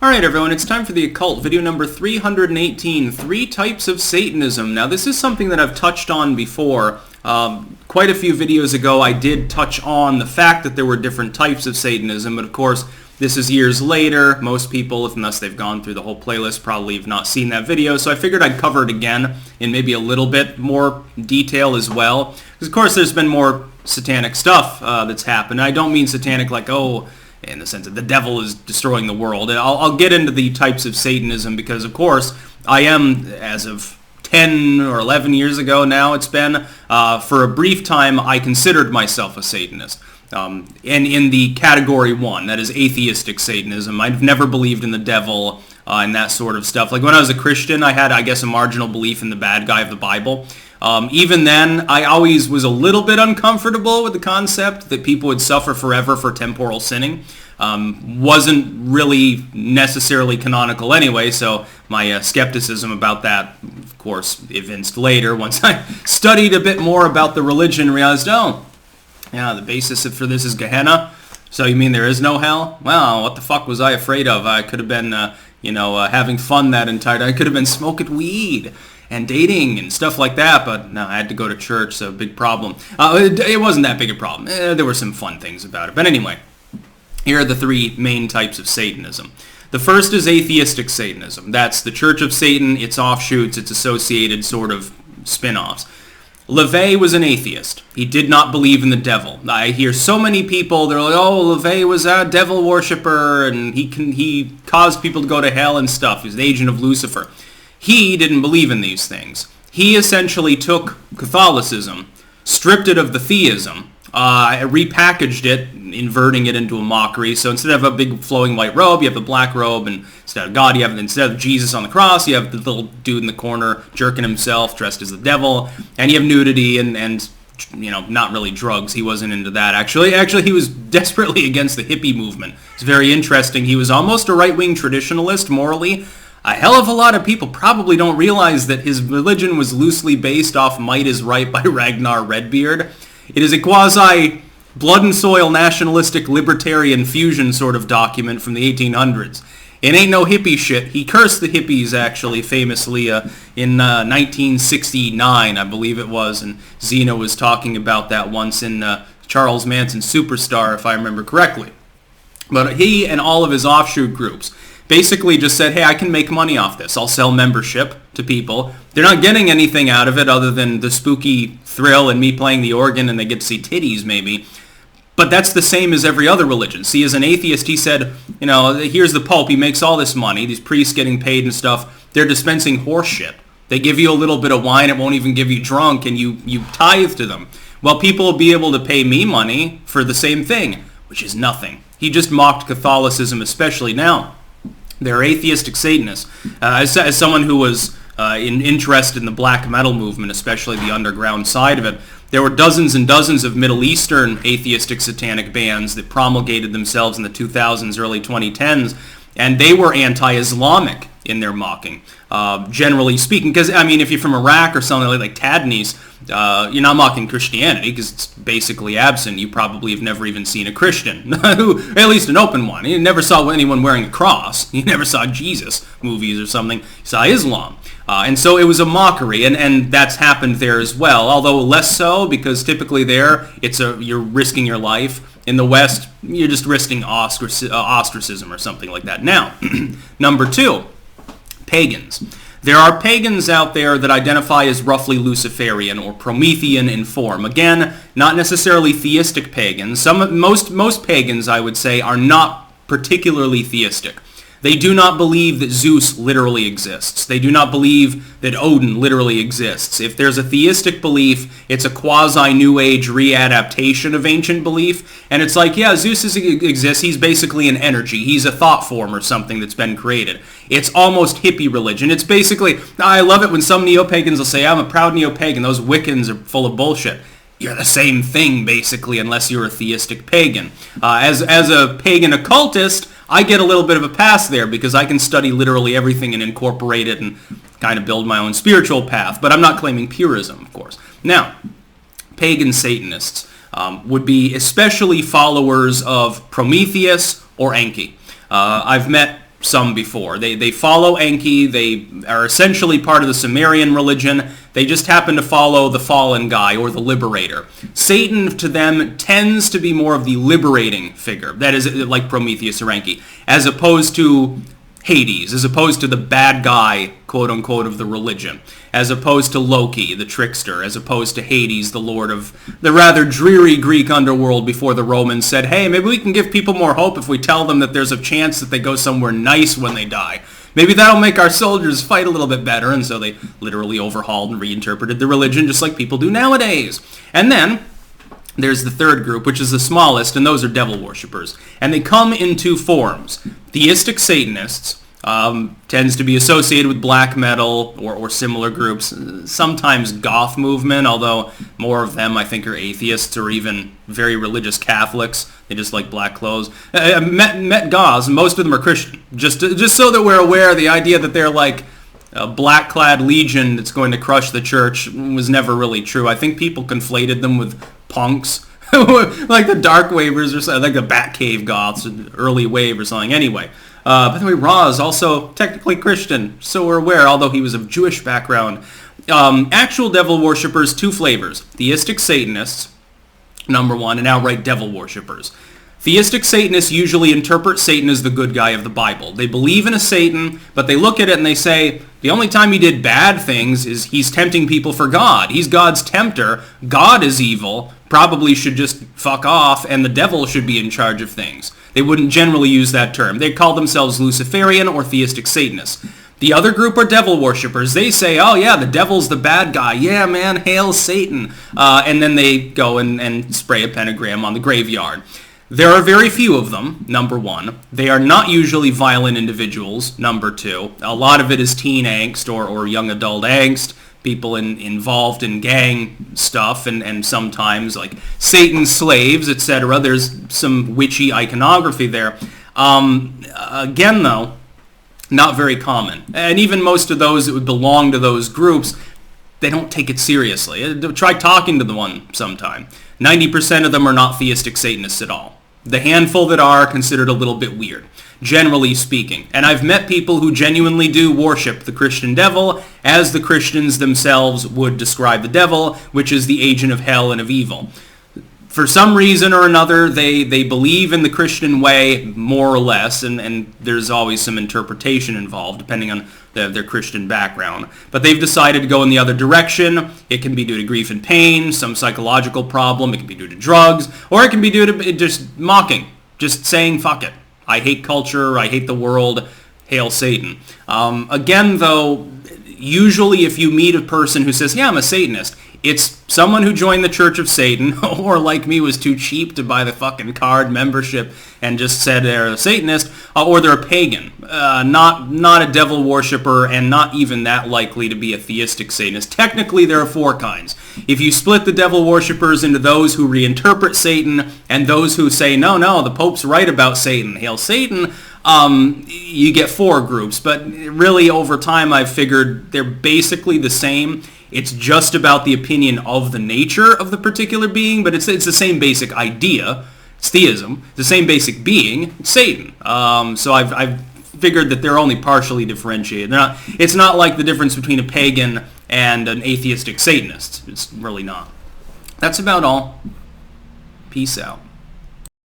Alright everyone, it's time for the Occult, video number 318, 3 Types of Satanism. Now this is something that I've touched on before. Quite a few videos ago I did touch on the fact that there were different types of Satanism, but of course this is years later. Most people, unless they've gone through the whole playlist, probably have not seen that video, so I figured I'd cover it again in maybe a little bit more detail as well. Because of course there's been more satanic stuff that's happened. I don't mean satanic like, in the sense that the devil is destroying the world. And I'll get into the types of Satanism because, of course, I am, as of 10 or 11 years ago now it's been, for a brief time I considered myself a Satanist. And in the category 1, that is atheistic Satanism. I've never believed in the devil and that sort of stuff. Like when I was a Christian, I had, I guess, a marginal belief in the bad guy of the Bible. Even then, I always was a little bit uncomfortable with the concept that people would suffer forever for temporal sinning. Wasn't really necessarily canonical anyway, so my skepticism about that, of course, evinced later once I studied a bit more about the religion and realized, yeah, the basis for this is Gehenna. So you mean there is no hell? Well, what the fuck was I afraid of? I could have been, having fun that entire time. I could have been smoking weed and dating and stuff like that, but no, I had to go to church, so big problem. It wasn't that big a problem. There were some fun things about it. But anyway, here are the 3 main types of Satanism. The first is atheistic Satanism. That's the Church of Satan, its offshoots, its associated sort of spin-offs. LaVey was an atheist. He did not believe in the devil. I hear so many people, they're like, LaVey was a devil worshiper, and he caused people to go to hell and stuff. He was the agent of Lucifer. He didn't believe in these things. He essentially took Catholicism, stripped it of the theism, repackaged it, inverting it into a mockery. So instead of a big flowing white robe, you have the black robe, and instead of God, instead of Jesus on the cross, you have the little dude in the corner jerking himself, dressed as the devil, and you have nudity and not really drugs. He wasn't into that. Actually, he was desperately against the hippie movement. It's very interesting. He was almost a right-wing traditionalist morally. A hell of a lot of people probably don't realize that his religion was loosely based off Might is Right by Ragnar Redbeard. It is a quasi blood and soil nationalistic libertarian fusion sort of document from the 1800s. It ain't no hippie shit. He cursed the hippies, actually, famously in 1969, I believe it was, and Zeno was talking about that once in Charles Manson Superstar, if I remember correctly. But he and all of his offshoot groups basically just said, hey, I can make money off this. I'll sell membership to people. They're not getting anything out of it other than the spooky thrill and me playing the organ, and they get to see titties maybe. But that's the same as every other religion. See, as an atheist, he said, here's the Pope. He makes all this money. These priests getting paid and stuff. They're dispensing horse shit. They give you a little bit of wine. It won't even give you drunk, and you tithe to them. Well, people will be able to pay me money for the same thing, which is nothing. He just mocked Catholicism especially. Now, they're atheistic Satanists. As someone who was interested in the black metal movement, especially the underground side of it, there were dozens and dozens of Middle Eastern atheistic satanic bands that promulgated themselves in the 2000s, early 2010s, and they were anti-Islamic in their mocking, generally speaking. Because, if you're from Iraq or something like Tadnis, you're not mocking Christianity because it's basically absent. You probably have never even seen a Christian, at least an open one. You never saw anyone wearing a cross. You never saw Jesus movies or something. You saw Islam. And so it was a mockery, and that's happened there as well, although less so because typically there you're risking your life. In the West, you're just risking ostracism or something like that. Now, number 2, pagans. There are pagans out there that identify as roughly Luciferian or Promethean in form. Again, not necessarily theistic pagans. Most pagans, I would say, are not particularly theistic. They do not believe that Zeus literally exists. They do not believe that Odin literally exists. If there's a theistic belief, it's a quasi-New Age readaptation of ancient belief. And it's like, yeah, Zeus exists. He's basically an energy. He's a thought form or something that's been created. It's almost hippie religion. It's basically, I love it when some neo-pagans will say, I'm a proud neo-pagan. Those Wiccans are full of bullshit. You're the same thing, basically, unless you're a theistic pagan. As a pagan occultist, I get a little bit of a pass there because I can study literally everything and incorporate it and kind of build my own spiritual path. But I'm not claiming purism, of course. Now, pagan Satanists would be especially followers of Prometheus or Enki. I've met some before. They follow Enki. They are essentially part of the Sumerian religion. They just happen to follow the fallen guy or the liberator. Satan to them tends to be more of the liberating figure. That is like Prometheus or Enki, as opposed to Hades, as opposed to the bad guy, quote unquote, of the religion, as opposed to Loki, the trickster, as opposed to Hades, the lord of the rather dreary Greek underworld before the Romans said, hey, maybe we can give people more hope if we tell them that there's a chance that they go somewhere nice when they die. Maybe that'll make our soldiers fight a little bit better. And so they literally overhauled and reinterpreted the religion just like people do nowadays. And then there's the third group, which is the smallest, and those are devil worshippers. And they come in two forms. Theistic Satanists tends to be associated with black metal or similar groups. Sometimes goth movement, although more of them I think are atheists or even very religious Catholics. They just like black clothes. Met goths, most of them are Christian. Just so that we're aware, the idea that they're like a black-clad legion that's going to crush the church was never really true. I think people conflated them with punks, like the Dark Wavers or something, like the Batcave Goths, early wave or something. Anyway, by the way, Ra is also technically Christian, so we're aware, although he was of Jewish background. Actual devil worshippers, two flavors. Theistic Satanists, number one, and outright devil worshippers. Theistic Satanists usually interpret Satan as the good guy of the Bible. They believe in a Satan, but they look at it and they say, the only time he did bad things is he's tempting people for God. He's God's tempter. God is evil, probably should just fuck off, and the devil should be in charge of things. They wouldn't generally use that term. They call themselves Luciferian or Theistic Satanists. The other group are devil worshippers. They say, oh yeah, the devil's the bad guy. Yeah, man, hail Satan. And then they go and spray a pentagram on the graveyard. There are very few of them, number one. They are not usually violent individuals, number two. A lot of it is teen angst or young adult angst, people involved in gang stuff, and sometimes like Satan's slaves, etc. There's some witchy iconography there. Again, though, not very common. And even most of those that would belong to those groups, they don't take it seriously. Try talking to the one sometime. 90% of them are not theistic Satanists at all. The handful that are considered a little bit weird, generally speaking. And I've met people who genuinely do worship the Christian devil as the Christians themselves would describe the devil, which is the agent of hell and of evil. For some reason or another, they believe in the Christian way, more or less, and there's always some interpretation involved, depending on their Christian background. But they've decided to go in the other direction. It can be due to grief and pain, some psychological problem, it can be due to drugs, or it can be due to just mocking, just saying, fuck it. I hate culture, I hate the world, hail Satan. Again, though, usually if you meet a person who says, yeah, I'm a Satanist, it's someone who joined the Church of Satan, or like me was too cheap to buy the fucking card membership and just said they're a Satanist, or they're a pagan, not a devil worshiper, and not even that likely to be a theistic Satanist. Technically, there are four kinds. If you split the devil worshippers into those who reinterpret Satan and those who say, no, the Pope's right about Satan, hail Satan, you get four groups. But really, over time, I've figured they're basically the same. It's just about the opinion of the nature of the particular being, but it's the same basic idea. It's theism. It's the same basic being. It's Satan. So I've figured that they're only partially differentiated. It's not like the difference between a pagan and an atheistic Satanist. It's really not. That's about all. Peace out.